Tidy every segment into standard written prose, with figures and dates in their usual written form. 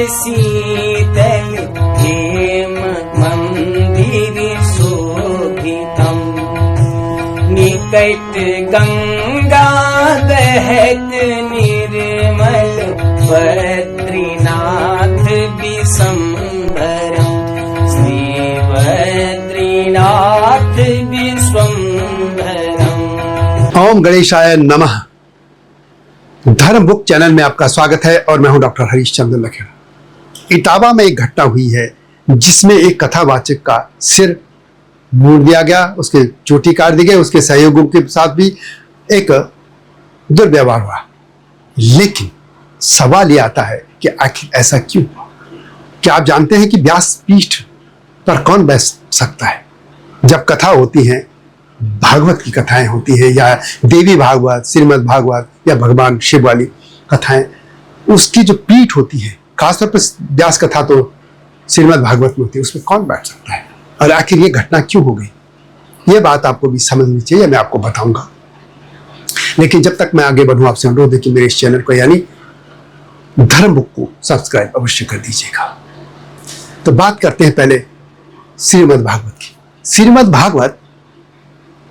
शीतल हेम मंदिर शोभितम् निकट गंगा बहत निर्मल बद्रीनाथ विश्वम्भरम् श्री बद्रीनाथ विश्वम्भरम्। ओम गणेशाय नमः। धर्म बुक चैनल में आपका स्वागत है और मैं हूं डॉक्टर हरीश चंद्र लखेड़ा। इटावा में एक घटना हुई है जिसमें एक कथावाचक का सिर मोड़ दिया गया, उसके चोटी काट दी गई, उसके सहयोगियों के साथ भी एक दुर्व्यवहार हुआ। लेकिन सवाल ये आता है कि आखिर ऐसा क्यों हुआ? क्या आप जानते हैं कि व्यासपीठ पर कौन बैठ सकता है? जब कथा होती है, भागवत की कथाएं होती है या देवी भागवत, श्रीमद् भागवत या भगवान शिव वाली कथाएं, उसकी जो पीठ होती है, खासतौर पर व्यास कथा तो श्रीमद् भागवत में होती है, उसमें कौन बैठ सकता है और आखिर ये घटना क्यों हो गई? ये बात आपको भी समझनी चाहिए, मैं आपको बताऊंगा। लेकिन जब तक मैं आगे बढ़ूं, आपसे अनुरोध है कि मेरे इस चैनल को यानी धर्म बुक को सब्सक्राइब अवश्य कर दीजिएगा। तो बात करते हैं पहले श्रीमद् भागवत की। श्रीमद् भागवत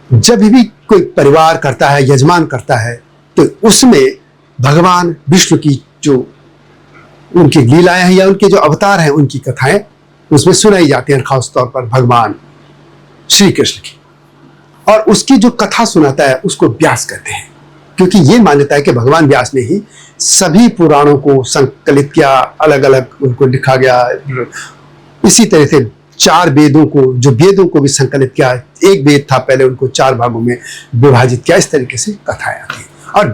जब भी कोई परिवार करता है, यजमान करता है, तो उसमें भगवान विष्णु की जो उनकी लीलाएं हैं या उनके जो अवतार हैं, उनकी कथाएं उसमें सुनाई जाती हैं, खास तौर पर भगवान श्री कृष्ण की। और उसकी जो कथा सुनाता है उसको व्यास कहते हैं, क्योंकि ये मान्यता है कि भगवान व्यास ने ही सभी पुराणों को संकलित किया, अलग अलग उनको लिखा गया। इसी तरह से चार वेदों को, जो वेदों को भी संकलित किया, एक वेद था पहले, उनको चार भागों में विभाजित किया। इस तरीके से कथाएं आती हैं। और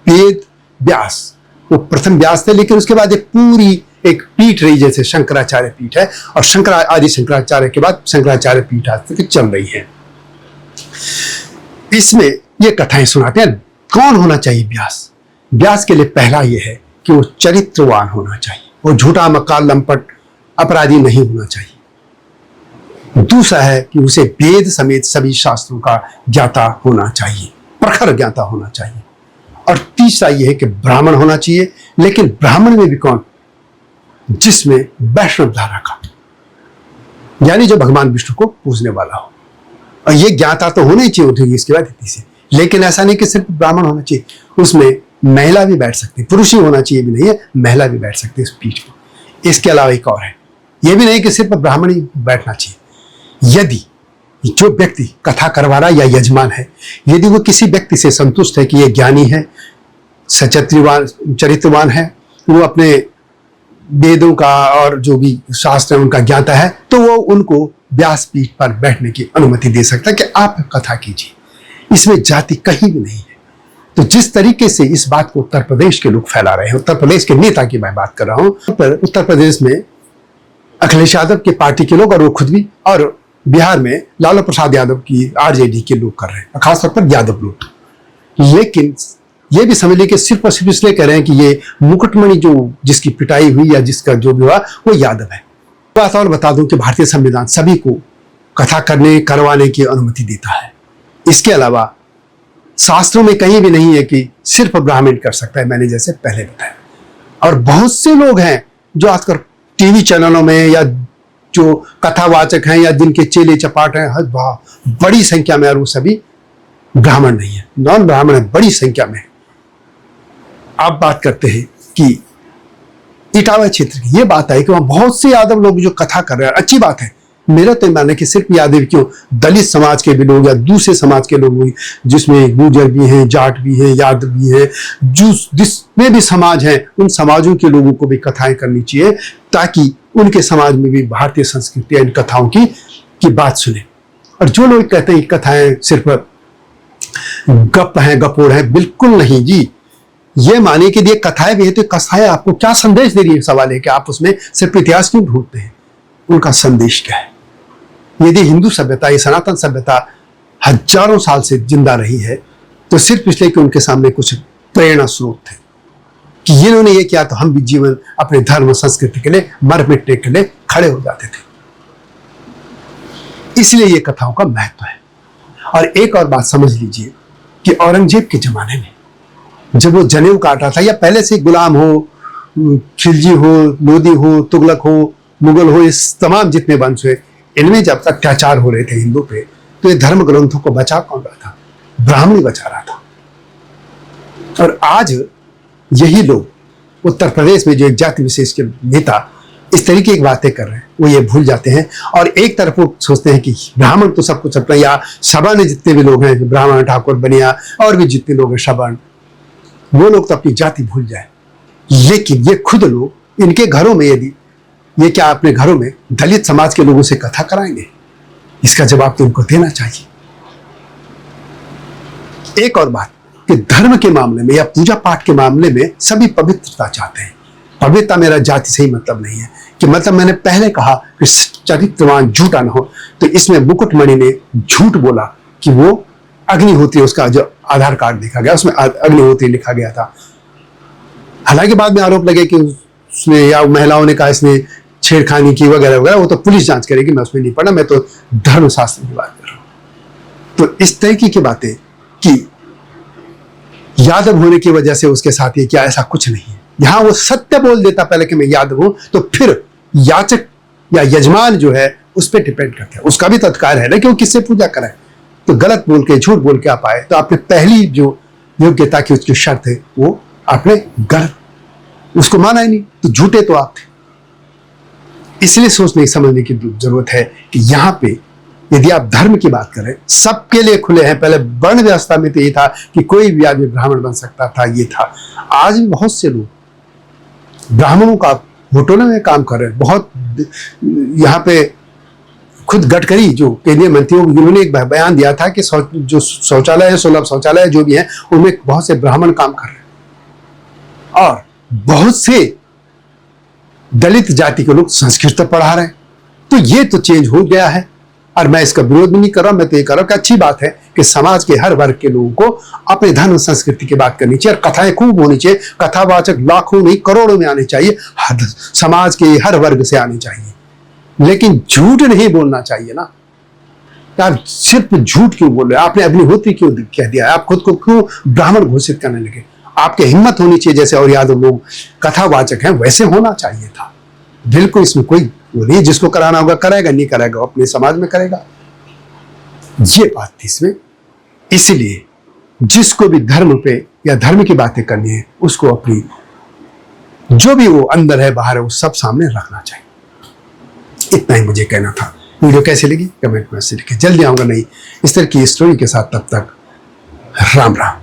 वेद व्यास वो प्रथम व्यास थे, लेकिन उसके बाद एक पूरी एक पीठ रही, जैसे शंकराचार्य पीठ है, और आदि शंकराचार्य के बाद शंकराचार्य पीठ आज तक चल रही है। इसमें ये कथाएं सुनाते हैं। कौन होना चाहिए व्यास? व्यास के लिए पहला ये है कि वो चरित्रवान होना चाहिए, वो झूठा मक्कार लंपट अपराधी नहीं होना चाहिए। दूसरा है कि उसे वेद समेत सभी शास्त्रों का ज्ञाता होना चाहिए, प्रखर ज्ञाता होना चाहिए। और तीसरा यह है कि ब्राह्मण होना चाहिए, लेकिन ब्राह्मण में भी कौन? जिसमें वैष्णव धारा का, यानी जो भगवान विष्णु को पूजने वाला हो। और ये ज्ञाता तो होना ही चाहिए इसके बाद इतनी से। लेकिन ऐसा नहीं कि सिर्फ ब्राह्मण होना चाहिए, उसमें महिला भी बैठ सकती है, पुरुष ही होना चाहिए भी नहीं है, महिला भी बैठ सकती है इस पीठ पर। इसके अलावा एक और है, यह भी नहीं कि सिर्फ ब्राह्मण ही बैठना चाहिए। यदि जो व्यक्ति कथा करवा रहा या यजमान है, यदि वो किसी व्यक्ति से संतुष्ट है कि ये ज्ञानी है, चरित्रवान है, वो अपने वेदों का और जो भी शास्त्र है उनका ज्ञाता है, तो वो उनको व्यासपीठ पर बैठने की अनुमति दे सकता है कि आप कथा कीजिए। इसमें जाति कहीं भी नहीं है। तो जिस तरीके से इस बात को उत्तर प्रदेश के लोग फैला रहे हैं, उत्तर प्रदेश के नेता की मैं बात कर रहा हूं, पर उत्तर प्रदेश में अखिलेश यादव की पार्टी के लोग और वो खुद भी, और बिहार में लालू प्रसाद यादव की आरजेडी के लोग कर रहे हैं, खासतौर पर यादव लोग। लेकिन ये भी समझ लीजिए कि सिर्फ और सिर्फ इसलिए कह रहे हैं कि ये मुकुटमणि जो जिसकी पिटाई हुई या जिसका जो भी हुआ वो यादव है। बात और बता दूं कि भारतीय संविधान सभी को कथा करवाने की अनुमति देता है। इसके अलावा शास्त्रों में कहीं भी नहीं है कि सिर्फ ब्राह्मण कर सकता है, मैंने जैसे पहले बताया। और बहुत से लोग हैं जो आजकल टीवी चैनलों में या जो कथावाचक हैं या जिनके चेले चपाट हैं, बड़ी संख्या में, और वो सभी ब्राह्मण नहीं है, नॉन ब्राह्मण है, बड़ी संख्या में। आप बात करते हैं कि इटावा क्षेत्र की ये बात है कि वहां बहुत से यादव लोग जो कथा कर रहे हैं, अच्छी बात है। मेरा तो मानना है कि सिर्फ यादव क्यों, दलित समाज के भी लोग या दूसरे समाज के लोग भी, जिसमें गुर्जर भी हैं, जाट भी हैं, यादव भी हैं, जिसमें भी समाज हैं, उन समाजों के लोगों को भी कथाएं करनी चाहिए, ताकि उनके समाज में भी भारतीय संस्कृति इन कथाओं की बात सुने। और जो लोग कहते हैं कथाएं सिर्फ गप हैं, गपोड़ हैं, बिल्कुल नहीं जी। ये मानिए कि ये कथाएं भी है, तो कथाएं आपको क्या संदेश दे रही है? सवाल है कि आप उसमें सिर्फ इतिहास क्यों ढूंढते हैं, उनका संदेश क्या है? यदि हिंदू सभ्यता, ये सनातन सभ्यता हजारों साल से जिंदा रही है, तो सिर्फ इसलिए कि उनके सामने कुछ प्रेरणा स्रोत थे कि इन्होंने ये किया तो हम भी जीवन अपने धर्म संस्कृति के लिए मर मिटने के लिए खड़े हो जाते थे। इसलिए ये कथाओं का महत्व है। और एक और बात समझ लीजिए कि औरंगजेब के जमाने में जब वो जनेऊ काटा था, या पहले से गुलाम हो खिलजी हो, लोदी हो, तुगलक हो, मुगल हो, इस तमाम जितने वंश हुए, इनमें जब अत्याचार हो रहे थे हिंदू पे, तो ये धर्म ग्रंथों को बचा कौन रहा था? ब्राह्मण ही बचा रहा था। और आज यही लोग उत्तर प्रदेश में जो एक जाति विशेष के नेता इस तरीके की बातें कर रहे हैं, वो ये भूल जाते हैं। और एक तरफ वो सोचते हैं कि ब्राह्मण तो सब कुछ अपना, या सवर्ण जितने भी लोग हैं, ब्राह्मण, ठाकुर, बनिया और भी जितने लोग हैं सवर्ण, वो लोग तो अपनी जाति भूल जाए। लेकिन ये खुद लोग इनके घरों में, यदि ये क्या अपने घरों में दलित समाज के लोगों से कथा कराएंगे? इसका जवाब तो उनको देना चाहिए। एक और बात कि धर्म के मामले में या पूजा पाठ के मामले में सभी पवित्रता चाहते हैं। पवित्रता मेरा जाति से ही मतलब नहीं है, कि मतलब मैंने पहले कहा कि चरित्रवान झूठा ना हो, तो इसमें मुकुटमणि ने झूठ बोला कि वो अग्निहोत्री, उसका जो आधार कार्ड देखा गया उसमें अग्निहोत्री लिखा गया था। हालांकि बाद में आरोप लगे कि उसने या महिलाओं ने कहा इसने छेड़खानी की वगैरह वगैरह, वो तो पुलिस जांच करेगी, मैं उसमें नहीं पढ़ा, मैं तो धर्मशास्त्र की बात कर रहा हूं। तो इस तरीके की बातें कि यादव होने की वजह से उसके साथ ये क्या, ऐसा कुछ नहीं है। यहां वो सत्य बोल देता पहले कि मैं यादव हूं, तो फिर याचक या यजमान जो है उस पर डिपेंड करता है, उसका भी तो अधिकार है ना कि वो किससे पूजा कराए। तो गलत बोल के, झूठ बोल के आप आए, तो आपने पहली जो योग्यता की उसकी शर्त है वो आपने गलत, उसको माना ही नहीं, तो झूठे तो आप थे। इसलिए सोचने समझने की जरूरत है कि यहाँ पे यदि आप धर्म की बात करें, सबके लिए खुले हैं। पहले वर्ण व्यवस्था में तो ये था कि कोई भी आदमी ब्राह्मण बन सकता था, ये था। आज भी बहुत से लोग ब्राह्मणों का होटलों में काम कर रहे हैं। बहुत यहाँ पे खुद गडकरी जो केंद्रीय मंत्री, उन्होंने एक बयान दिया था कि जो शौचालय है, सुलभ शौचालय जो भी है, उनमें बहुत से ब्राह्मण काम कर रहे हैं और बहुत से दलित जाति के लोग संस्कृत पढ़ा रहे हैं। तो ये तो चेंज हो गया है और मैं इसका विरोध भी नहीं कर रहा। मैं तो ये कर रहा हूं कि अच्छी बात है कि समाज के हर वर्ग के लोगों को अपने धर्म संस्कृति की बात करनी चाहिए और कथाएं खूब होनी चाहिए। कथावाचक लाखों नहीं करोड़ों में आने चाहिए, समाज के हर वर्ग से आने चाहिए, लेकिन झूठ नहीं बोलना चाहिए ना। आप सिर्फ झूठ क्यों बोल रहे हैं? आपने अग्निहोत्री क्यों कह दिया? आप खुद को क्यों ब्राह्मण घोषित करने लगे? आपकी हिम्मत होनी चाहिए, जैसे और यादव लोग कथावाचक हैं वैसे होना चाहिए था। बिल्कुल इसमें कोई वो नहीं, जिसको कराना होगा कराएगा, नहीं कराएगा अपने समाज में करेगा। ये बात थी इसमें। इसलिए जिसको भी धर्म पे या धर्म की बातें करनी है, उसको अपनी जो भी वो अंदर है बाहर है वो सब सामने रखना चाहिए। इतना ही मुझे कहना था। वीडियो कैसी लगी कमेंट में से लिखिए। जल्दी आऊंगा नहीं इस तरह की स्टोरी के साथ, तब तक राम राम।